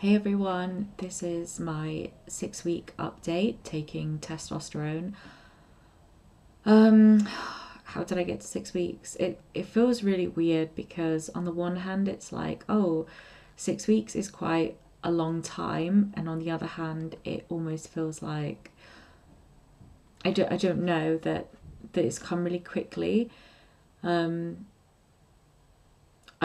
Hey everyone, this is my 6 week update taking testosterone. How did I get to 6 weeks? It feels really weird because on the one hand it's like, oh, 6 weeks is quite a long time, and on the other hand it almost feels like I don't know that it's come really quickly. Um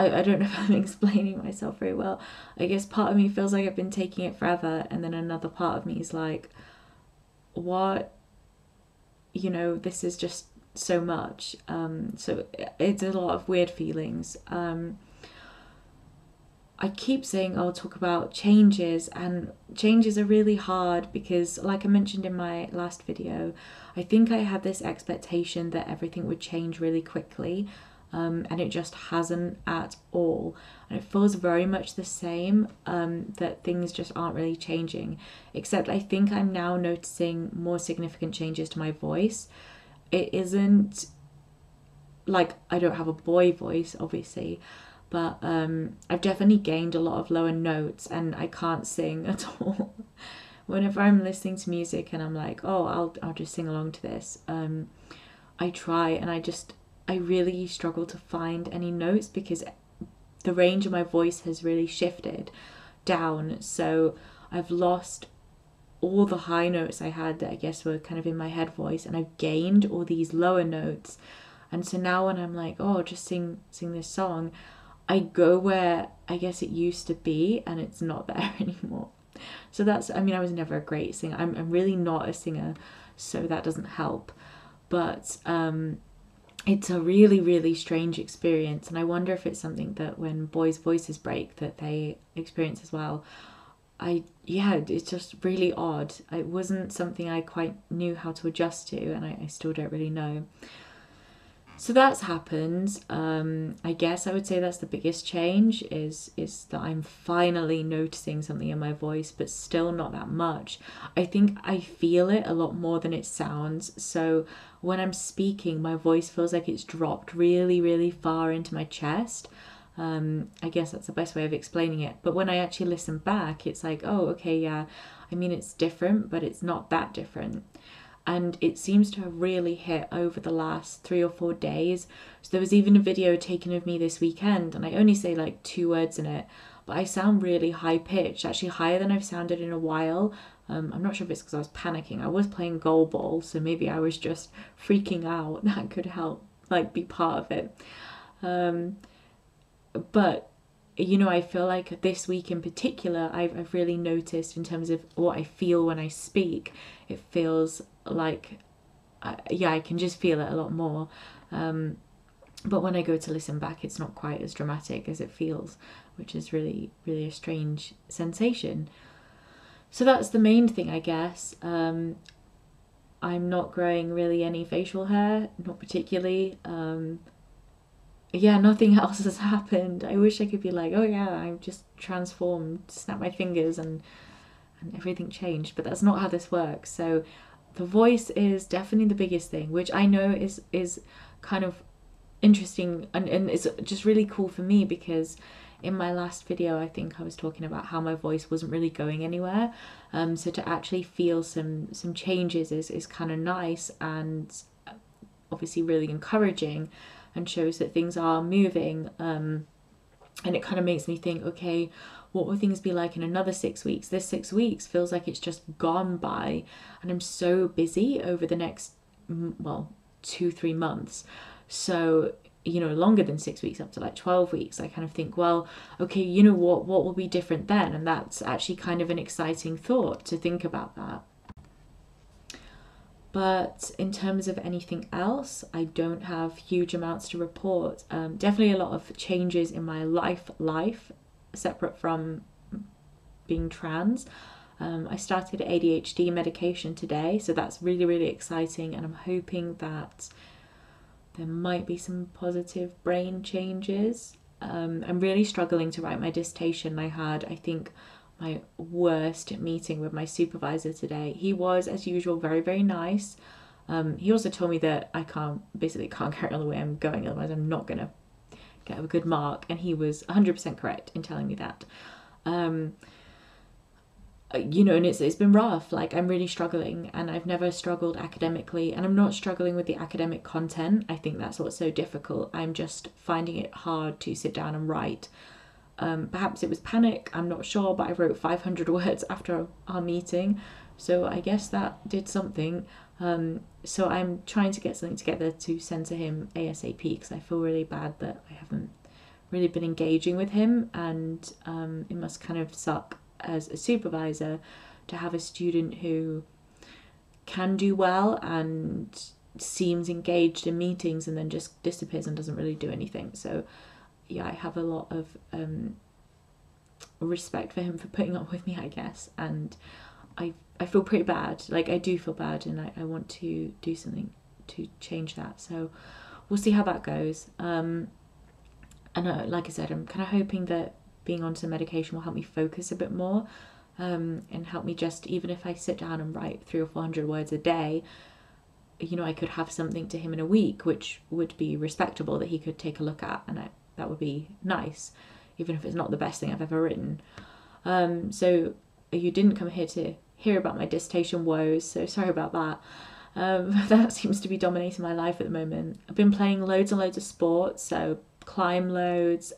I don't know if I'm explaining myself very well. I guess part of me feels like I've been taking it forever, and then another part of me is like, what, this is just so much. So it's a lot of weird feelings. I keep saying I'll talk about changes, and changes are really hard because, like I mentioned in my last video, I think I had this expectation that everything would change really quickly, and it just hasn't at all. And it feels very much the same, that things just aren't really changing, except I think I'm now noticing more significant changes to my voice. It isn't like I don't have a boy voice, obviously, but I've definitely gained a lot of lower notes, and I can't sing at all. Whenever I'm listening to music and I'm like, oh, I'll just sing along to this, I try, and I really struggle to find any notes because the range of my voice has really shifted down. So I've lost all the high notes I had that I guess were kind of in my head voice, and I've gained all these lower notes. And so now when I'm like, oh, just sing this song, I go where I guess it used to be, and it's not there anymore. So that's, I mean, I was never a great singer. I'm really not a singer, so that doesn't help. But it's a really, really strange experience, and I wonder if it's something that when boys' voices break that they experience as well. Yeah, it's just really odd. It wasn't something I quite knew how to adjust to, and I still don't really know. So that's happened. I guess I would say that's the biggest change is that I'm finally noticing something in my voice, but still not that much. I think I feel it a lot more than it sounds. So when I'm speaking, my voice feels like it's dropped really, really far into my chest. I guess that's the best way of explaining it. But when I actually listen back, it's like, oh, okay, yeah. I mean, it's different, but it's not that different, and it seems to have really hit over the last 3 or 4 days. So there was even a video taken of me this weekend, and I only say like 2 words in it, but I sound really high pitched, actually higher than I've sounded in a while. I'm not sure if it's because I was panicking. I was playing goal ball, so maybe I was just freaking out. That could help, like, be part of it. But I feel like this week in particular, I've really noticed in terms of what I feel when I speak. It feels like, yeah, I can just feel it a lot more. But when I go to listen back, it's not quite as dramatic as it feels, which is really, really a strange sensation. So that's the main thing, I guess. I'm not growing really any facial hair, not particularly. Yeah, nothing else has happened. I wish I could be like, oh yeah, I'm just transformed, snap my fingers, and everything changed, but that's not how this works. So the voice is definitely the biggest thing, which I know is kind of interesting, and it's just really cool for me because in my last video I think I was talking about how my voice wasn't really going anywhere. So to actually feel some changes is kind of nice, and obviously really encouraging, and shows that things are moving. And it kind of makes me think, okay, what will things be like in another 6 weeks? This 6 weeks feels like it's just gone by, and I'm so busy over the next, well, 2-3 months. So, longer than 6 weeks, up to like 12 weeks, I kind of think, well, okay, what will be different then? And that's actually kind of an exciting thought to think about that. But in terms of anything else, I don't have huge amounts to report. Definitely a lot of changes in my life, separate from being trans. I started ADHD medication today, so that's really, really exciting, and I'm hoping that there might be some positive brain changes. I'm really struggling to write my dissertation. I think, my worst meeting with my supervisor today. He was, as usual, very, very nice. He also told me that I basically can't carry on the way I'm going, otherwise I'm not going to get a good mark. And he was 100% correct in telling me that. you know, and it's been rough. Like, I'm really struggling, and I've never struggled academically, and I'm not struggling with the academic content. I think that's what's so difficult. I'm just finding it hard to sit down and write. Perhaps it was panic, I'm not sure, but I wrote 500 words after our meeting, so I guess that did something. So I'm trying to get something together to send to him ASAP, because I feel really bad that I haven't really been engaging with him, and it must kind of suck as a supervisor to have a student who can do well and seems engaged in meetings and then just disappears and doesn't really do anything. So yeah, I have a lot of respect for him for putting up with me, I guess, and I feel pretty bad. Like, I do feel bad, and I want to do something to change that. So we'll see how that goes. And like I said, I'm kind of hoping that being on some medication will help me focus a bit more, and help me just, even if I sit down and write 300 or 400 words a day, you know, I could have something to him in a week which would be respectable, that he could take a look at, and that would be nice, even if it's not the best thing I've ever written. So you didn't come here to hear about my dissertation woes, so sorry about that. That seems to be dominating my life at the moment. I've been playing loads and loads of sports, so climb loads,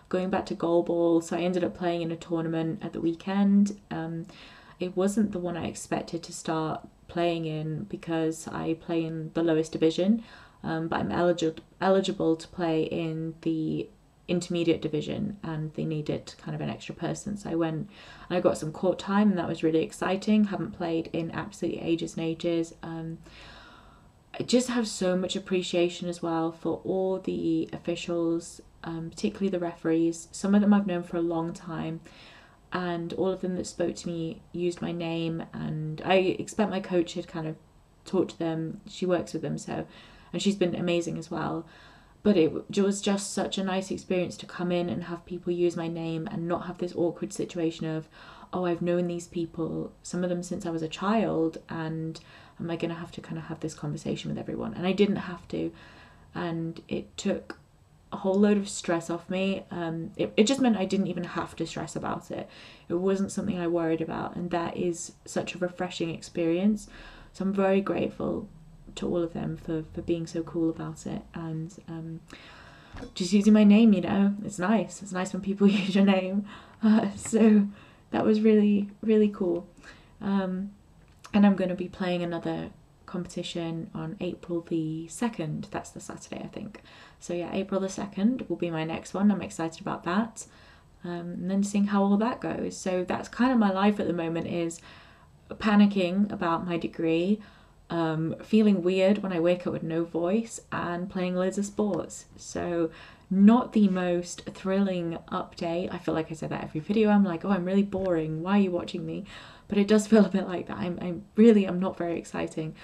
going back to goalball. So I ended up playing in a tournament at the weekend. It wasn't the one I expected to start playing in, because I play in the lowest division, but I'm eligible to play in the intermediate division, and they needed kind of an extra person. So I went and I got some court time, and that was really exciting. Haven't played in absolutely ages and ages. I just have so much appreciation as well for all the officials, particularly the referees. Some of them I've known for a long time, and all of them that spoke to me used my name, and I expect my coach had kind of talked to them. She works with them, so, and she's been amazing as well. But it was just such a nice experience to come in and have people use my name and not have this awkward situation of, oh, I've known these people, some of them since I was a child, and am I going to have to kind of have this conversation with everyone? And I didn't have to, and it took a whole load of stress off me. It just meant I didn't even have to stress about it. It wasn't something I worried about, and that is such a refreshing experience. So I'm very grateful to all of them for being so cool about it, and just using my name, you know, it's nice. It's nice when people use your name. So that was really, really cool. And I'm going to be playing another competition on April the 2nd. That's the Saturday, I think. So yeah, April the 2nd will be my next one. I'm excited about that. And then seeing how all that goes. So that's kind of my life at the moment, is panicking about my degree, feeling weird when I wake up with no voice, and playing loads of sports. So not the most thrilling update. I feel like I say that every video. I'm like, oh, I'm really boring. Why are you watching me? But it does feel a bit like that. I'm not very exciting.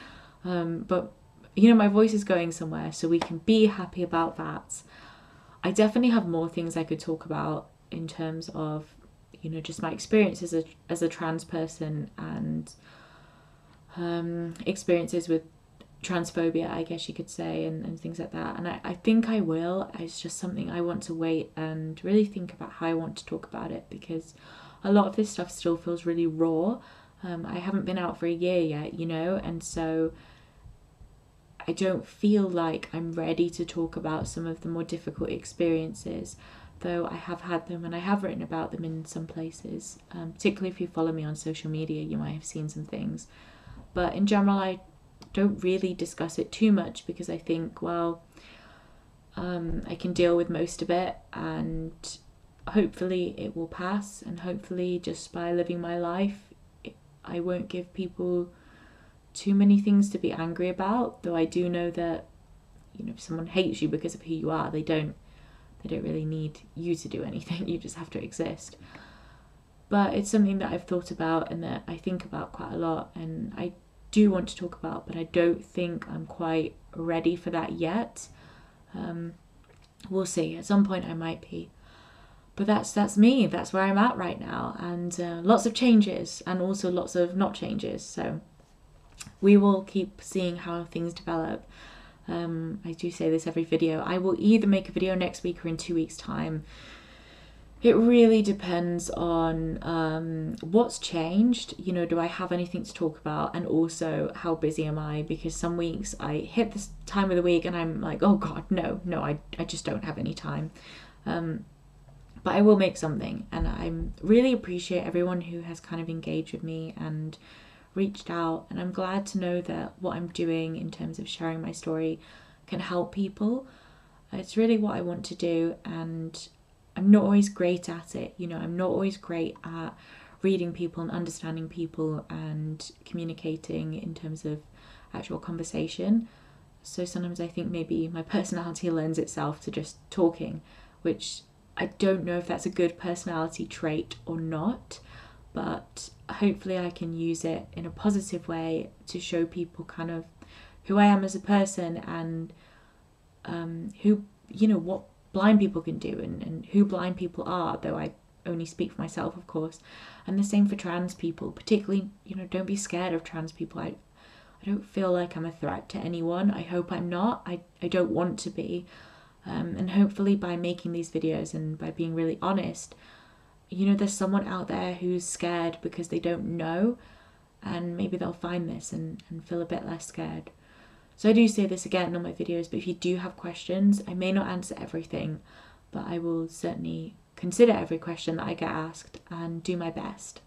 But you know, my voice is going somewhere, so we can be happy about that. I definitely have more things I could talk about in terms of, you know, just my experience as a trans person, and experiences with transphobia, I guess you could say, and things like that. And I think I will. It's just something I want to wait and really think about how I want to talk about it, because a lot of this stuff still feels really raw. I haven't been out for a year yet, you know, and so I don't feel like I'm ready to talk about some of the more difficult experiences, though I have had them and I have written about them in some places. Particularly if you follow me on social media, you might have seen some things. But in general, I don't really discuss it too much, because I think, well, I can deal with most of it, and hopefully it will pass, and hopefully just by living my life, I won't give people too many things to be angry about. Though I do know that, you know, if someone hates you because of who you are, they don't really need you to do anything. You just have to exist. But it's something that I've thought about and that I think about quite a lot, and I do want to talk about, but I don't think I'm quite ready for that yet. We'll see. At some point I might be. But that's me. That's where I'm at right now. And lots of changes, and also lots of not changes. So we will keep seeing how things develop. I do say this every video. I will either make a video next week or in 2 weeks' time. It really depends on what's changed. You know, do I have anything to talk about? And also, how busy am I? Because some weeks I hit this time of the week and I'm like, oh God, no, I just don't have any time. But I will make something. And I really appreciate everyone who has kind of engaged with me and reached out. And I'm glad to know that what I'm doing in terms of sharing my story can help people. It's really what I want to do, and I'm not always great at it. You know, I'm not always great at reading people and understanding people and communicating in terms of actual conversation. So sometimes I think maybe my personality lends itself to just talking, which I don't know if that's a good personality trait or not, but hopefully I can use it in a positive way to show people kind of who I am as a person, and who, you know, what blind people can do, and who blind people are, though I only speak for myself, of course. And the same for trans people, particularly, you know, don't be scared of trans people. I don't feel like I'm a threat to anyone. I hope I'm not. I don't want to be. And hopefully by making these videos and by being really honest, you know, there's someone out there who's scared because they don't know, and maybe they'll find this and feel a bit less scared. So I do say this again on my videos, but if you do have questions, I may not answer everything, but I will certainly consider every question that I get asked and do my best.